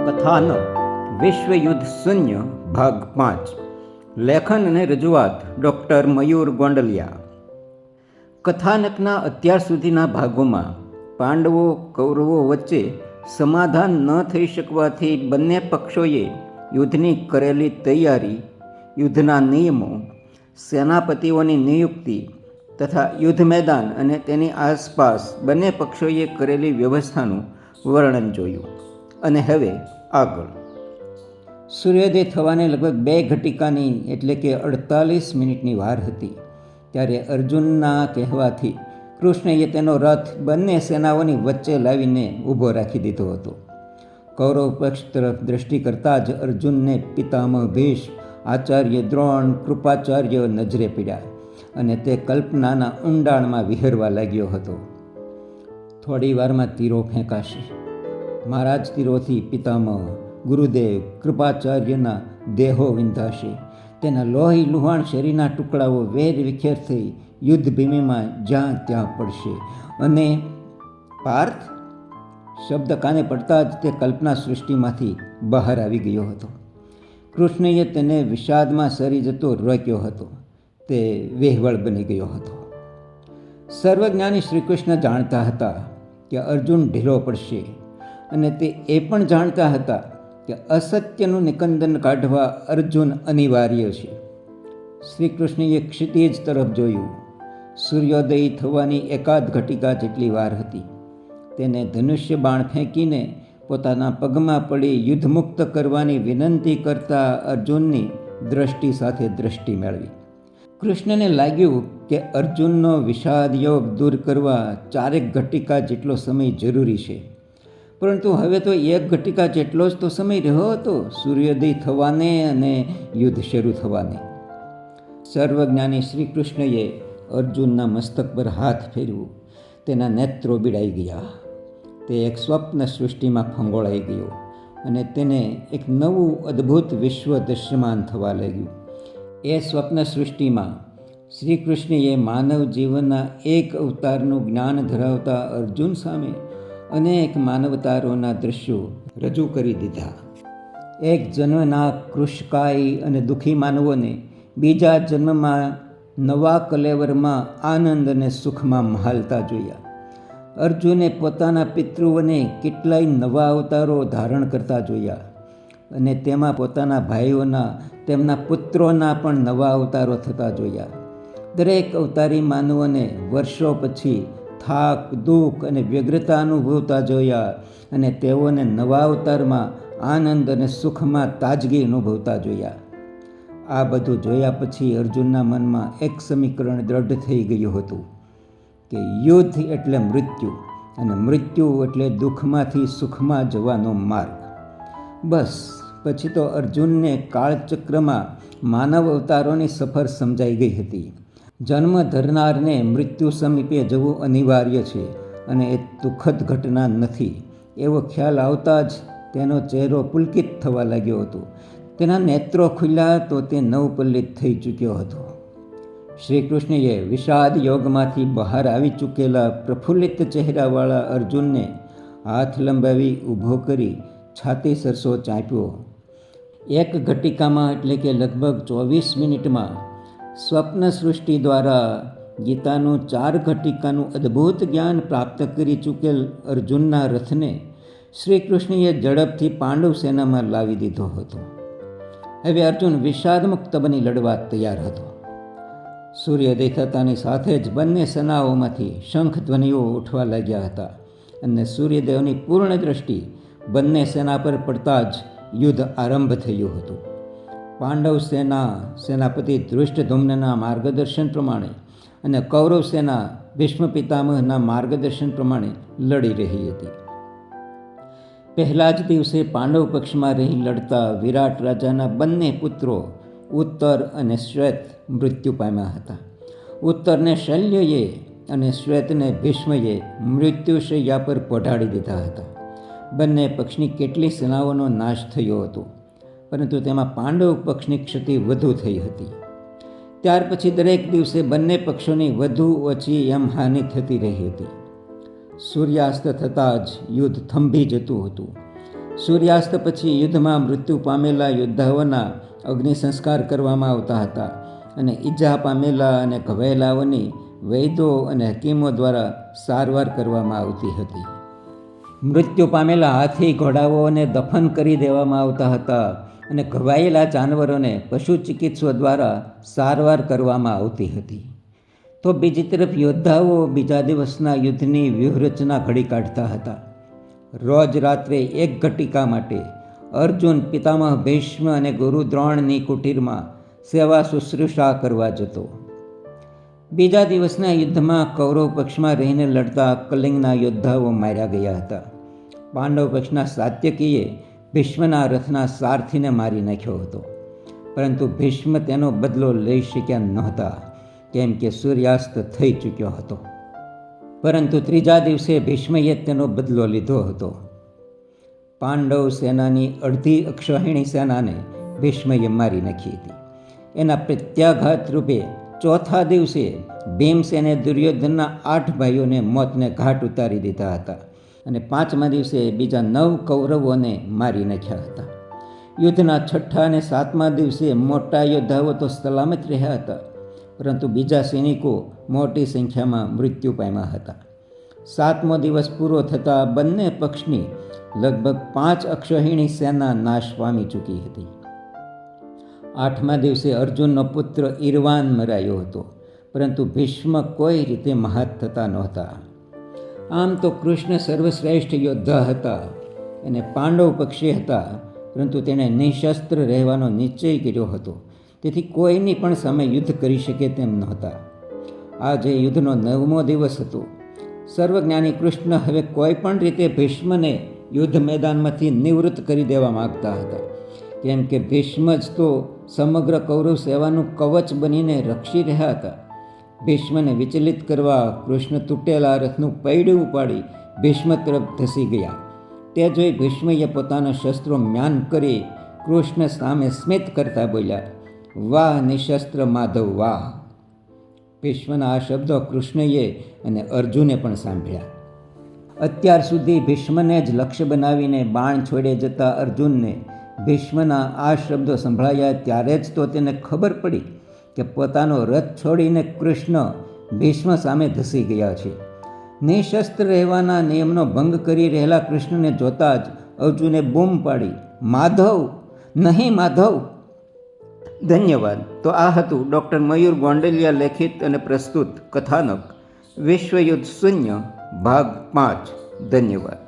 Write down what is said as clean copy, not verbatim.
કથાનક વિશ્વયુદ્ધ શૂન્ય ભાગ 5. લેખન અને રજૂઆત ડૉક્ટર મયુર ગોંડલિયા. કથાનકના અત્યાર સુધીના ભાગોમાં પાંડવો કૌરવો વચ્ચે સમાધાન ન થઈ શકવાથી બંને પક્ષોએ યુદ્ધની કરેલી તૈયારી, યુદ્ધના નિયમો, સેનાપતિઓની નિયુક્તિ તથા યુદ્ધ મેદાન અને તેની આસપાસ બંને પક્ષોએ કરેલી વ્યવસ્થાનું વર્ણન જોયું. અને હવે આગળ. સૂર્યોદય થવાને લગભગ 2 ઘટિકાની એટલે કે 48 મિનિટની વાર હતી ત્યારે અર્જુનના કહેવાથી કૃષ્ણએ તેનો રથ બંને સેનાઓની વચ્ચે લાવીને ઊભો રાખી દીધો હતો. કૌરવ પક્ષ તરફ દૃષ્ટિ કરતાં જ અર્જુનને પિતામહ ભીષ્મ, આચાર્ય દ્રોણ, કૃપાચાર્ય નજરે પડ્યા અને તે કલ્પનાના ઊંડાણમાં વિહરવા લાગ્યો હતો. થોડી વારમાં તીરો ફેંકાશે. મારા જ તીરોથી પિતામહ, ગુરુદેવ, કૃપાચાર્યના દેહો વિંધાશે. તેના લોહી લુહાણ શરીરના ટુકડાઓ વેર વિખેર થઈ યુદ્ધભૂમિમાં જ્યાં ત્યાં પડશે. અને પાર્થ શબ્દ કાને પડતા જ તે કલ્પના સૃષ્ટિમાંથી બહાર આવી ગયો હતો. કૃષ્ણએ તેને વિષાદમાં સરી જતો રોક્યો હતો. તે વેહવળ બની ગયો હતો. સર્વજ્ઞાની શ્રી કૃષ્ણ જાણતા હતા કે અર્જુન ઢીલો પડશે અને તે એ પણ જાણતા હતા કે અસત્યનું નિકંદન કાઢવા અર્જુન અનિવાર્ય છે. શ્રી કૃષ્ણએ ક્ષિતિજ તરફ જોયું. સૂર્યોદય થવાની એકાદ ઘટિકા જેટલી વાર હતી. તેને ધનુષ્ય બાણ ફેંકીને પોતાના પગમાં પડી યુદ્ધમુક્ત કરવાની વિનંતી કરતા અર્જુનની દ્રષ્ટિ સાથે દ્રષ્ટિ મેળવી. કૃષ્ણને લાગ્યું કે અર્જુનનો વિષાદ યોગ દૂર કરવા 4 ઘટિકા જેટલો સમય જરૂરી છે. પરંતુ હવે તો 1 ઘટિકા જેટલો જ તો સમય રહ્યો હતો સૂર્યોદય થવાને અને યુદ્ધ શરૂ થવાને. સર્વજ્ઞાની શ્રી કૃષ્ણએ અર્જુનના મસ્તક પર હાથ ફેરવ્યું. તેના નેત્રો બિડાઈ ગયા. તે એક સ્વપ્ન સૃષ્ટિમાં ફંગોળાઈ ગયો અને તેને એક નવું અદ્ભુત વિશ્વ દૃશ્યમાન થવા લાગ્યું. એ સ્વપ્ન સૃષ્ટિમાં શ્રી કૃષ્ણએ માનવ જીવનના એક અવતારનું જ્ઞાન ધરાવતા અર્જુન સામે અનેક માનવતારોના દ્રશ્યો રજૂ કરી દીધા. એક જન્મના કૃશકાય અને દુઃખી માનવોને બીજા જન્મમાં નવા કલેવરમાં આનંદ અને સુખમાં મહાલતા જોયા. અર્જુને પોતાના પિતૃઓને કેટલાય નવા અવતારો ધારણ કરતા જોયા અને તેમાં પોતાના ભાઈઓના, તેમના પુત્રોના પણ નવા અવતારો થતા જોયા. દરેક અવતારી માનવોને વર્ષો પછી થાક, દુઃખ અને વ્યગ્રતા અનુભવતા જોયા અને તેઓને નવા અવતારમાં આનંદ અને સુખમાં તાજગી અનુભવતા જોયા. આ બધું જોયા પછી અર્જુનના મનમાં એક સમીકરણ દ્રઢ થઈ ગયું હતું કે યુદ્ધ એટલે મૃત્યુ અને મૃત્યુ એટલે દુઃખમાંથી સુખમાં જવાનો માર્ગ. બસ પછી તો અર્જુનને કાળચક્રમાં માનવ અવતારોની સફર સમજાઈ ગઈ હતી. જન્મ ધરનારને મૃત્યુ સમીપે જવું અનિવાર્ય છે અને એ દુઃખદ ઘટના નથી એવો ખ્યાલ આવતા જ તેનો ચહેરો પુલકિત થવા લાગ્યો હતો. તેના નેત્રો ખુલ્યા તો તે નવપલ્લિત થઈ ચૂક્યો હતો. શ્રી કૃષ્ણએ વિષાદ યોગમાંથી બહાર આવી ચૂકેલા પ્રફુલ્લિત ચહેરાવાળા અર્જુનને હાથ લંબાવી ઊભો કરી છાતી સરસો ચાંપ્યો. 1 ઘટિકામાં એટલે કે લગભગ 24 મિનિટમાં સ્વપ્ન સૃષ્ટિ દ્વારા ગીતાનું 4 ઘટિકાનું અદ્ભુત જ્ઞાન પ્રાપ્ત કરી ચૂકેલ અર્જુનના રથને શ્રી કૃષ્ણએ ઝડપથી પાંડવ સેનામાં લાવી દીધો હતો. હવે અર્જુન વિષાદમુક્ત બની લડવા તૈયાર હતો. સૂર્યોદય થતાની સાથે જ બંને સેનાઓમાંથી શંખ ધ્વનિઓ ઉઠવા લાગ્યા હતા અને સૂર્યદેવની પૂર્ણ દ્રષ્ટિ બંને સેના પર પડતા જ યુદ્ધ આરંભ થયું હતું. પાંડવ સેના સેનાપતિ ધૃષ્ટધુમ્નના માર્ગદર્શન પ્રમાણે અને કૌરવ સેના ભીષ્મ પિતામહના માર્ગદર્શન પ્રમાણે લડી રહી હતી. પહેલા જ દિવસે પાંડવ પક્ષમાં રહી લડતા વિરાટ રાજાના બંને પુત્રો ઉત્તર અને શ્વેત મૃત્યુ પામ્યા હતા. ઉત્તરને શલ્યએ અને શ્વેતને ભીષ્મએ મૃત્યુશૈયા પર પઢાડી દીધા હતા. બંને પક્ષની કેટલી સેનાઓનો નાશ થયો હતો, પરંતુ તેમાં પાંડવ પક્ષની ક્ષતિ વધુ થઈ હતી. ત્યાર પછી દરેક દિવસે બંને પક્ષોની વધુ ઓછી એમ હાનિ થતી રહી હતી. સૂર્યાસ્ત થતાં જ યુદ્ધ થંભી જતું હતું. સૂર્યાસ્ત પછી યુદ્ધમાં મૃત્યુ પામેલા યોદ્ધાઓના અગ્નિ સંસ્કાર કરવામાં આવતા હતા અને ઈજા પામેલા અને ઘવાયેલાઓની વૈદ્યો અને હકીમો દ્વારા સારવાર કરવામાં આવતી હતી. મૃત્યુ પામેલા હાથી ઘોડાઓને દફન કરી દેવામાં આવતા હતા અને ઘવાયેલા જાનવરોને પશુ ચિકિત્સકો દ્વારા સારવાર કરવામાં આવતી હતી. તો બીજી તરફ યોદ્ધાઓ બીજા દિવસના યુદ્ધની વ્યૂહરચના ઘડી કાઢતા હતા. રોજ રાત્રે 1 ઘટિકા માટે અર્જુન પિતામહ ભીષ્મ અને ગુરુ દ્રોણની કુટીરમાં સેવા શુશ્રૂષા કરવા જતો. બીજા દિવસના યુદ્ધમાં કૌરવ પક્ષમાં રહીને લડતા કલિંગના યોદ્ધાઓ માર્યા ગયા હતા. પાંડવ પક્ષના સાત્યકીએ ભીષ્મના રથના સારથીને મારી નાખ્યો હતો, પરંતુ ભીષ્મ તેનો બદલો લઈ શક્યા નહોતા, કેમ કે સૂર્યાસ્ત થઈ ચૂક્યો હતો. પરંતુ ત્રીજા દિવસે ભીષ્મએ તેનો બદલો લીધો હતો. પાંડવ સેનાની અડધી અક્ષૌહિણી સેનાને ભીષ્મએ મારી નાખી હતી. એના પ્રત્યાઘાત રૂપે ચોથા દિવસે ભીમસેને દુર્યોધનના 8 ભાઈઓને મોતને ઘાટ ઉતારી દીધા હતા અને 5મા દિવસે બીજા 9 કૌરવોને મારી નાખ્યા હતા. યુદ્ધના 6ઠા અને 7મા દિવસે મોટા યોદ્ધાઓ તો સલામત રહ્યા હતા, પરંતુ બીજા સૈનિકો મોટી સંખ્યામાં મૃત્યુ પામ્યા હતા. 7મો દિવસ પૂરો થતાં બંને પક્ષની લગભગ 5 અક્ષૌહિણી સેના નાશ પામી ચૂકી હતી. 8મા દિવસે અર્જુનનો પુત્ર ઈરવાન મરાયો હતો, પરંતુ ભીષ્મ કોઈ રીતે મહાત થતા નહોતા. આમ તો કૃષ્ણ સર્વશ્રેષ્ઠ યોદ્ધા હતા અને પાંડવ પક્ષી હતા, પરંતુ તેણે નિશસ્ત્ર રહેવાનો નિશ્ચય કર્યો હતો. તેથી કોઈની પણ સામે યુદ્ધ કરી શકે તેમ નહોતા. આજે યુદ્ધનો 9મો દિવસ હતો. સર્વજ્ઞાની કૃષ્ણ હવે કોઈ પણ રીતે ભીષ્મને યુદ્ધ મેદાનમાંથી નિવૃત્ત કરી દેવા માગતા હતા, કેમ કે ભીષ્મ જ તો સમગ્ર કૌરવ સેવાનું કવચ બનીને રક્ષી રહ્યા હતા. ભીષ્મને વિચલિત કરવા કૃષ્ણ તૂટેલા રથનું પૈડું ઉપાડી ભીષ્મ તરફ ધસી ગયા. તે જોઈ ભીષ્મએ પોતાના શસ્ત્રો મ્યાન કરી કૃષ્ણ સામે સ્મિત કરતા બોલ્યા, વાહ નિશસ્ત્ર માધવ વાહ. ભીષ્મના આ શબ્દો કૃષ્ણએ અને અર્જુને પણ સાંભળ્યા. અત્યાર સુધી ભીષ્મને જ લક્ષ્ય બનાવીને બાણ છોડે જતા અર્જુનને ભીષ્મના આ શબ્દો સંભળાયા ત્યારે જ તો તેને ખબર પડી કે પોતાનો રથ છોડીને કૃષ્ણ ભીષ્મ સામે ધસી ગયા છે. નિશસ્ત્ર રહેવાના નિયમનો ભંગ કરી રહેલા કૃષ્ણને જોતા જ અર્જુને બૂમ પાડી, માધવ નહીં માધવ. ધન્યવાદ. તો આ હતું ડૉક્ટર મયુર ગોંડલિયા લેખિત અને પ્રસ્તુત કથાનક વિશ્વયુદ્ધ શૂન્ય ભાગ 5. ધન્યવાદ.